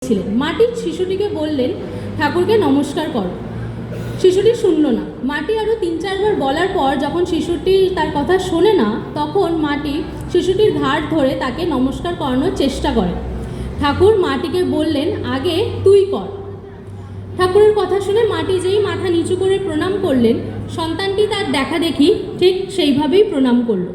ছিলেন। মাটি শিশুটিকে বললেন, ঠাকুরকে নমস্কার করো। শিশুটি শুনল না। মাটি আরও 3-4 বার বলার পর যখন শিশুটি তার কথা শোনে না, তখন মাটি শিশুটির ঘাড় ধরে তাকে নমস্কার করানোর চেষ্টা করে। ঠাকুর মাটিকে বললেন, আগে তুই কর। ঠাকুরের কথা শুনে মাটি যেই মাথা নিচু করে প্রণাম করলেন, সন্তানটি তার দেখা দেখি ঠিক সেইভাবেই প্রণাম করল।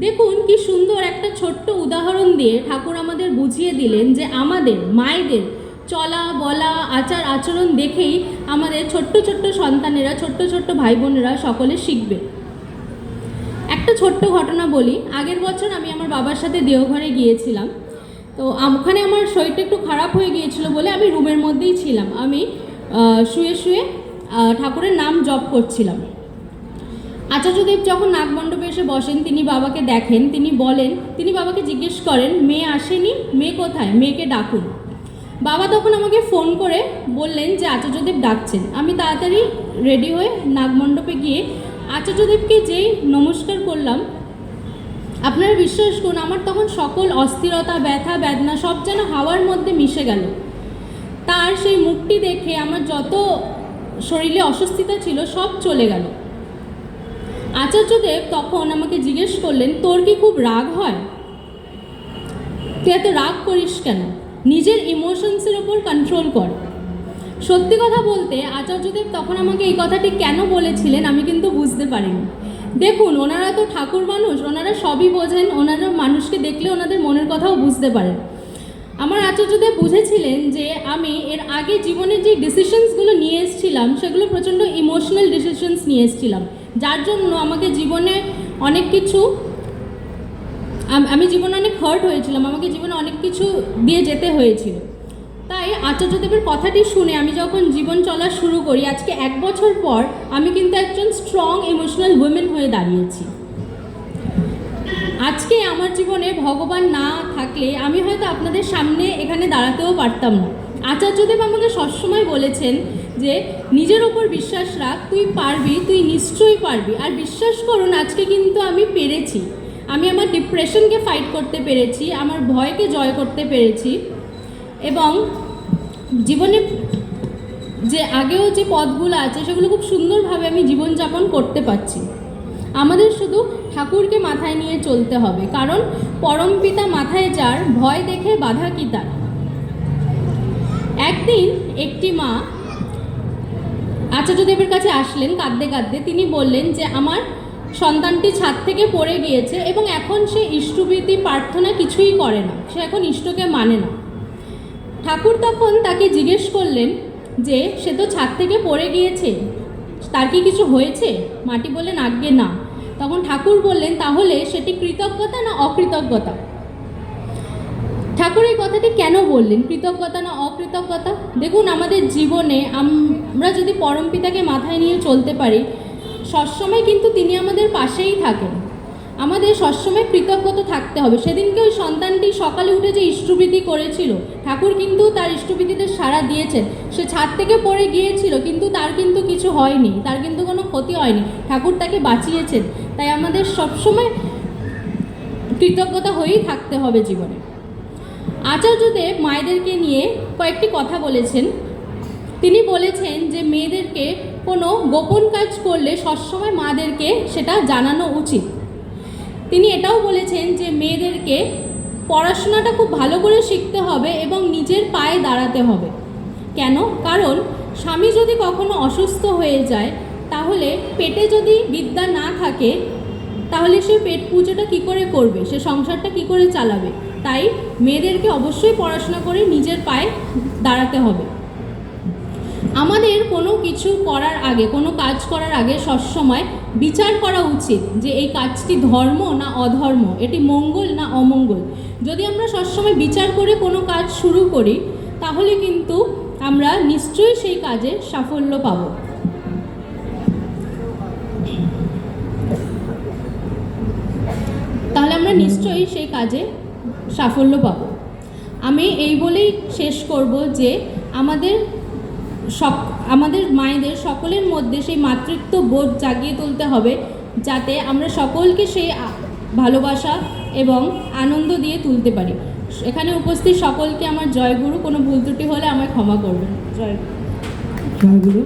দেখুন কি সুন্দর একটা ছোট্ট উদাহরণ দিয়ে ঠাকুর আমাদের বুঝিয়ে দিলেন যে আমাদের মায়েদের চলা বলা আচার আচরণ দেখেই আমাদের ছোট্ট ছোট্ট সন্তানেরা, ছোট্ট ছোট্ট ভাই বোনেরা সকলে শিখবে। একটা ছোট্ট ঘটনা বলি। আগের বছর আমি আমার বাবার সাথে দেওঘরে গিয়েছিলাম। তো ওখানে আমার শরীরটা একটু খারাপ হয়ে গিয়েছিল বলে আমি রুমের মধ্যেই ছিলাম। আমি শুয়ে শুয়ে ঠাকুরের নাম জপ করছিলাম। আচার্যদেব যখন নাগমণ্ডপে এসে বসেন, তিনি বাবাকে দেখেন। তিনি বাবাকে জিজ্ঞেস করেন, মেয়ে আসেনি, মেয়ে কোথায়, মেয়েকে ডাকুন। বাবা তখন আমাকে ফোন করে বললেন যে আচার্যদেব ডাকছেন। আমি তাড়াতাড়ি রেডি হয়ে নাগমণ্ডপে গিয়ে আচার্যদেবকে যেই নমস্কার করলাম, আপনারা বিশ্বাস করুন আমার তখন সকল অস্থিরতা, ব্যথা, বেদনা সব যেন হাওয়ার মধ্যে মিশে গেল। তার সেই মুখটি দেখে আমার যত শরীরে অস্বস্তিতা ছিল সব চলে গেল। আচার্যদেব তখন আমাকে জিজ্ঞেস করলেন, তোর কি খুব রাগ হয়? তুই এত রাগ করিস কেন? নিজের ইমোশনসের ওপর কন্ট্রোল কর। সত্যি কথা বলতে আচার্যদেব তখন আমাকে এই কথাটি কেন বলেছিলেন আমি কিন্তু বুঝতে পারিনি। দেখুন, ওনারা তো ঠাকুর মানুষ, ওনারা সবই বোঝেন, ওনারা মানুষকে দেখলে ওনাদের মনের কথাও বুঝতে পারেন। আমার আচার্যদেব বুঝেছিলেন যে আমি এর আগে জীবনের যে ডিসিশনসগুলো নিয়ে এসেছিলাম সেগুলো প্রচণ্ড ইমোশনাল ডিসিশনস নিয়ে এসেছিলাম, যার জন্য আমাকে জীবনে অনেক কিছু আমি জীবনে অনেক হার্ট হয়েছিলাম, আমাকে জীবনে অনেক কিছু দিয়ে যেতে হয়েছিল। তাই আচার্যদেবের কথাটি শুনে আমি যখন জীবন চলা শুরু করি, আজকে 1 বছর পর আমি কিন্তু একজন স্ট্রং ইমোশনাল উইমেন হয়ে দাঁড়িয়েছি। আজকে আমার জীবনে ভগবান না থাকলে আমি হয়তো আপনাদের সামনে এখানে দাঁড়াতেও পারতাম না। আচার্যদেব আমাকে সবসময় বলেছেন যে নিজের ওপর বিশ্বাস রাখ, তুই পারবি, তুই নিশ্চয়ই পারবি। আর বিশ্বাস করুন, আজকে কিন্তু আমি পেরেছি। আমি আমার ডিপ্রেশনকে ফাইট করতে পেরেছি, আমার ভয়কে জয় করতে পেরেছি, এবং জীবনে যে আগেও যে পথগুলো আছে সেগুলো খুব সুন্দরভাবে আমি জীবনযাপন করতে পারছি। আমাদের শুধু ঠাকুরকে মাথায় নিয়ে চলতে হবে, কারণ পরমপিতা মাথায় যার, ভয় দেখে বাধা কি তার। একদিন একটি মা আচার্যদেবের কাছে আসলেন কাঁদতে কাঁদতে। তিনি বললেন যে আমার সন্তানটি ছাদ থেকে পড়ে গিয়েছে এবং এখন সে ইষ্টভীতি প্রার্থনা কিছুই করে না, সে এখন ইষ্টকে মানে না। ঠাকুর তখন তাকে জিজ্ঞেস করলেন যে সে তো ছাদ থেকে পড়ে গিয়েছে, তার কি কিছু হয়েছে? মাটি বললেন, আজ্ঞে না। তখন ঠাকুর বললেন, তাহলে সেটি কৃতজ্ঞতা না অকৃতজ্ঞতা? ঠাকুর এই কথাটি কেন বললেন, কৃতজ্ঞতা না অকৃতজ্ঞতা? দেখুন, আমাদের জীবনে আমরা যদি পরমপিতাকে মাথায় নিয়ে চলতে পারি, সবসময় কিন্তু তিনি আমাদের পাশেই থাকেন। আমাদের সবসময় কৃতজ্ঞতা থাকতে হবে। সেদিনকে ওই সন্তানটি সকালে উঠে যে ইষ্টভীতি করেছিল, ঠাকুর কিন্তু তার ইষ্টভীতিতে সাড়া দিয়েছেন। সে ছাদ থেকে পড়ে গিয়েছিল, কিন্তু তার কিন্তু কিছু হয়নি, তার কিন্তু কোনো ক্ষতি হয়নি, ঠাকুর তাকে বাঁচিয়েছেন। তাই আমাদের সবসময় কৃতজ্ঞতা হয়েই থাকতে হবে জীবনে। আচার্যদেব মায়েদেরকে নিয়ে কয়েকটি কথা বলেছেন। তিনি বলেছেন যে মেয়েদেরকে কোনো গোপন কাজ করলে সবসময় মাদেরকে সেটা জানানো উচিত। তিনি এটাও বলেছেন যে মেয়েদেরকে পড়াশোনাটা খুব ভালো করে শিখতে হবে এবং নিজের পায়ে দাঁড়াতে হবে। কেন? কারণ স্বামী যদি কখনো অসুস্থ হয়ে যায়, তাহলে পেটে যদি বিদ্যা না থাকে, তাহলে সে পেট পুজোটা কী করে করবে, সে সংসারটা কী করে চালাবে? তাই মেয়েদেরকে অবশ্যই পড়াশোনা করে নিজের পায়ে দাঁড়াতে হবে। আমাদের কোনো কিছু করার আগে, কোনো কাজ করার আগে সবসময় বিচার করা উচিত যে এই কাজটি ধর্ম না অধর্ম, এটি মঙ্গল না অমঙ্গল। যদি আমরা সবসময় বিচার করে কোনো কাজ শুরু করি, তাহলে কিন্তু আমরা নিশ্চয়ই সেই কাজে সাফল্য পাব। তাহলে আমরা নিশ্চয়ই সেই কাজে সাফল্য পাব। আমি এই বলেই শেষ করব যে আমাদের মায়েদের সকলের মধ্যে সেই মাতৃত্ব বোধ জাগিয়ে তুলতে হবে, যাতে আমরা সকলকে সেই ভালোবাসা এবং আনন্দ দিয়ে তুলতে পারি। এখানে উপস্থিত সকলকে আমার জয়গুরু, কোনো ভুল ত্রুটি হলে আমায় ক্ষমা করবেন। জয়গুরু। জয়গুরু।